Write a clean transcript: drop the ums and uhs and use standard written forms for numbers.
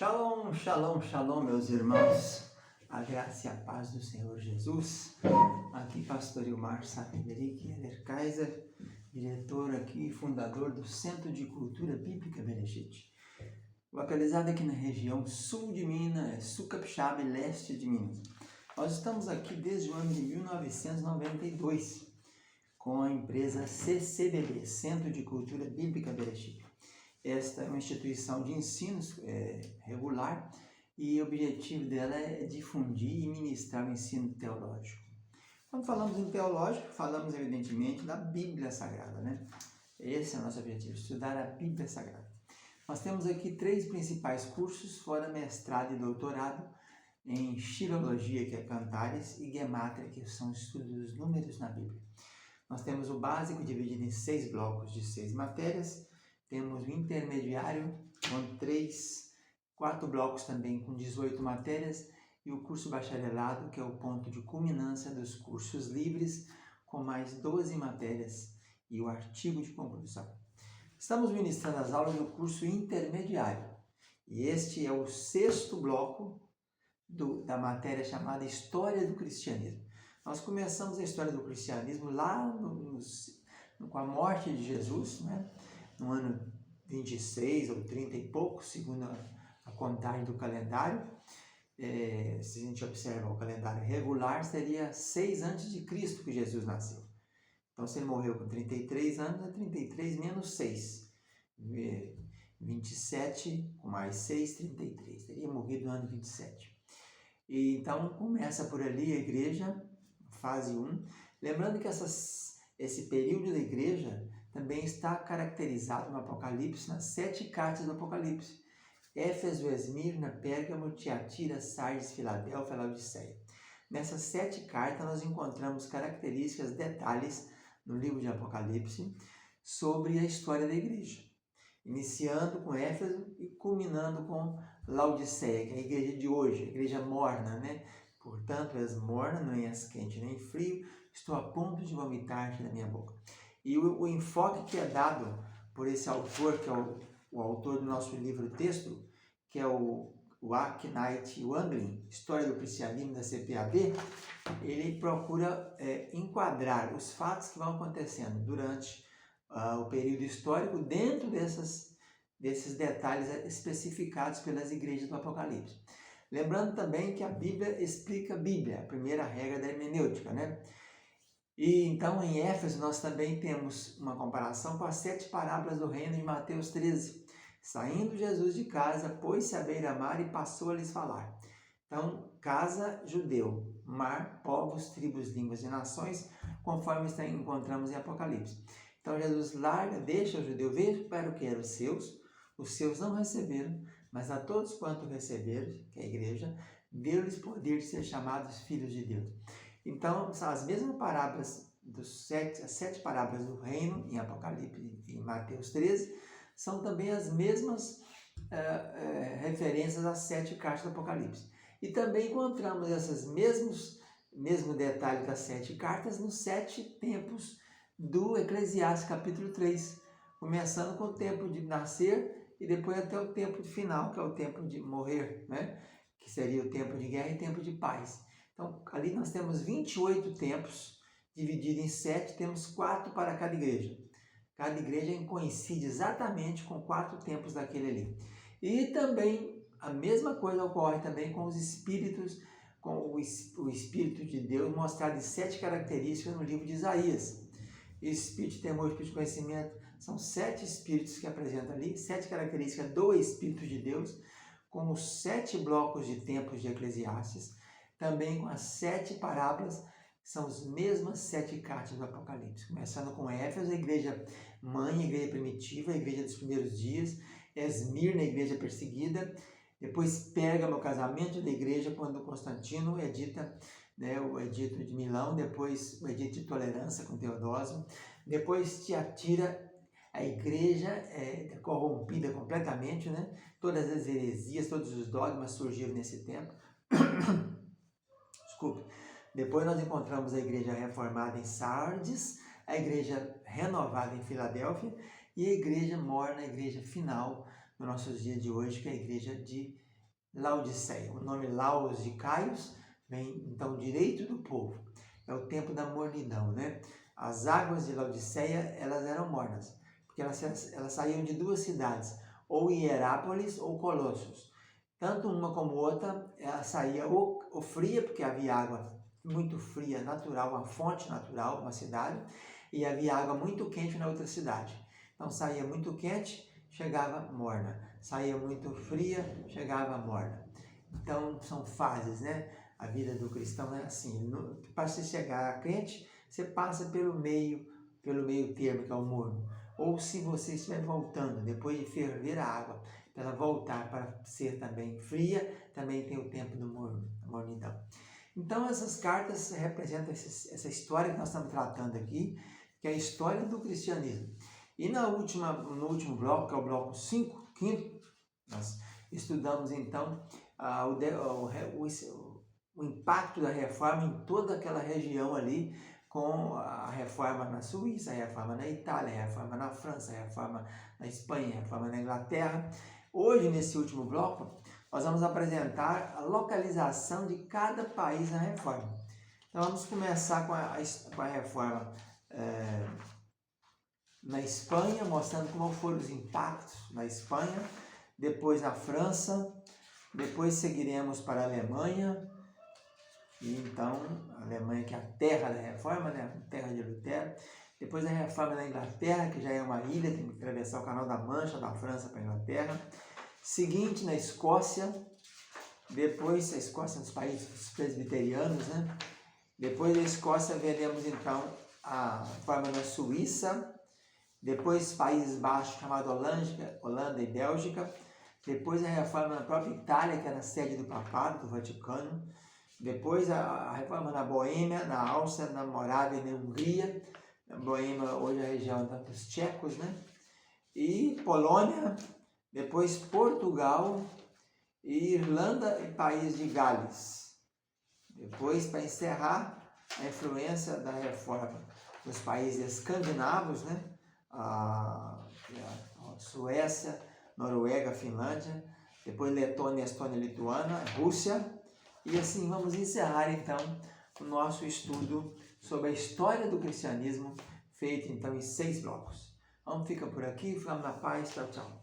Shalom, shalom, shalom, meus irmãos. A graça e a paz do Senhor Jesus. Aqui, pastor Ilmar Sapemeric Eder-Kaiser, diretor aqui e fundador do Centro de Cultura Bíblica Bereshit, localizado aqui na região sul de Minas, sul capixaba e leste de Minas. Nós estamos aqui desde o ano de 1992 com a empresa CCBB, Centro de Cultura Bíblica Bereshit. Esta é uma instituição de ensino regular e o objetivo dela é difundir e ministrar o ensino teológico. Quando falamos em teológico, falamos evidentemente da Bíblia Sagrada, né? Esse é o nosso objetivo, estudar a Bíblia Sagrada. Nós temos aqui 3 principais cursos, fora mestrado e doutorado, em Xilologia, que é Cantares, e Gemátria, que são estudos dos números na Bíblia. Nós temos o básico dividido em 6 blocos de 6 matérias, temos o intermediário com 4 blocos também com 18 matérias e o curso bacharelado, que é o ponto de culminância dos cursos livres, com mais 12 matérias e o artigo de conclusão. Estamos ministrando as aulas do curso intermediário e este é o 6º bloco da matéria chamada História do Cristianismo. Nós começamos a história do cristianismo lá com a morte de Jesus, né? No ano 26 ou 30 e pouco, segundo a contagem do calendário. Se a gente observa o calendário regular, seria 6 a.C. que Jesus nasceu. Então, se ele morreu com 33 anos, é 33 menos 6. 27 com mais 6, 33. Teria morrido no ano 27. E, então, começa por ali a igreja, fase 1. Lembrando que esse período da igreja também está caracterizado no Apocalipse, nas 7 cartas do Apocalipse. Éfeso, Esmirna, Pérgamo, Tiatira, Sardes, Filadélfia, Laodiceia. Nessas 7 cartas nós encontramos características, detalhes no livro de Apocalipse sobre a história da igreja. Iniciando com Éfeso e culminando com Laodiceia, que é a igreja de hoje, a igreja morna, né? Portanto, és morna, não és quente nem frio, estou a ponto de vomitar-te da minha boca. E o enfoque que é dado por esse autor, que é o autor do nosso livro-texto, que é o Knight Wanglin, História do Cristianismo da CPAB, ele procura enquadrar os fatos que vão acontecendo durante o período histórico dentro desses detalhes especificados pelas igrejas do Apocalipse. Lembrando também que a Bíblia explica a Bíblia, a primeira regra da hermenêutica, né? E então em Éfeso nós também temos uma comparação com as 7 parábolas do reino de Mateus 13. Saindo Jesus de casa, pôs-se à beira-mar e passou a lhes falar. Então, casa, judeu, mar, povos, tribos, línguas e nações, conforme encontramos em Apocalipse. Então Jesus deixa o judeu ver para o que eram os seus não receberam, mas a todos quanto receberam, que é a igreja, deu-lhes poder de ser chamados filhos de Deus. Então, são as mesmas parábolas, as 7 parábolas do reino, em Apocalipse e em Mateus 13, são também as mesmas referências às 7 cartas do Apocalipse. E também encontramos esses mesmo detalhe das 7 cartas nos 7 tempos do Eclesiastes, capítulo 3, começando com o tempo de nascer e depois até o tempo final, que é o tempo de morrer, né? Que seria o tempo de guerra e tempo de paz. Então, ali nós temos 28 tempos, divididos em 7, temos 4 para cada igreja. Cada igreja coincide exatamente com 4 tempos daquele ali. E também, a mesma coisa ocorre também com os espíritos, com o Espírito de Deus mostrado em 7 características no livro de Isaías. Espírito de temor, espírito de conhecimento, são 7 espíritos que apresentam ali, 7 características do Espírito de Deus, com os 7 blocos de tempos de Eclesiastes, também com as 7 parábolas, que são as mesmas 7 cartas do Apocalipse. Começando com Éfeso, a igreja mãe, a igreja primitiva, a igreja dos primeiros dias, Esmirna, a igreja perseguida, depois Pérgamo, o casamento da igreja, quando Constantino edita, né, o edito de Milão, depois o edito de tolerância com Teodósio, depois Tiatira, a igreja corrompida completamente, né? Todas as heresias, todos os dogmas surgiram nesse tempo. Desculpe. Depois nós encontramos a igreja reformada em Sardes, a igreja renovada em Filadélfia e a igreja morna, a igreja final nos nossos dias de hoje, que é a igreja de Laodiceia. O nome Laos de Caios vem, então, direito do povo. É o tempo da mornidão, né? As águas de Laodiceia, elas eram mornas, porque elas saíam de duas cidades, ou Hierápolis ou Colossos. Tanto uma como outra, ela saía ou fria, porque havia água muito fria, natural, uma fonte natural, uma cidade, e havia água muito quente na outra cidade. Então saía muito quente, chegava morna. Saía muito fria, chegava morna. Então são fases, né? A vida do cristão é assim. Para você chegar a crente, você passa pelo meio termo, que é o morno. Ou se você estiver voltando, depois de ferver a água, para ela voltar para ser também fria, também tem o tempo do morno, a mornidão. Então essas cartas representam essa história que nós estamos tratando aqui, que é a história do cristianismo. E no último bloco, que é o bloco 5, quinto, nós estudamos então o impacto da reforma em toda aquela região ali, com a reforma na Suíça, a reforma na Itália, a reforma na França, a reforma na Espanha, a reforma na Inglaterra. Hoje, nesse último bloco, nós vamos apresentar a localização de cada país na reforma. Então vamos começar com a reforma na Espanha, mostrando como foram os impactos na Espanha, depois na França, depois seguiremos para a Alemanha, e então a Alemanha, que é a terra da reforma, né? A terra de Lutero. Depois a reforma na Inglaterra, que já é uma ilha, tem que atravessar o Canal da Mancha, da França para a Inglaterra. Seguinte, na Escócia, depois a Escócia dos países presbiterianos, né? Depois da Escócia veremos então a reforma na Suíça, depois Países Baixos, chamado Holanda e Bélgica, depois a reforma na própria Itália, que era a sede do Papado, do Vaticano, depois a reforma na Boêmia, na Áustria, na Morávia e na Hungria. A Boêmia hoje é a região dos tchecos, né? E Polônia, depois Portugal, e Irlanda e País de Gales. Depois, para encerrar, a influência da reforma nos países escandinavos, né? A Suécia, Noruega, Finlândia, depois Letônia, Estônia, Lituânia, Rússia. E assim vamos encerrar então o nosso estudo sobre a história do cristianismo, feito então em 6 blocos. Vamos ficar por aqui, ficamos na paz, tchau, tchau.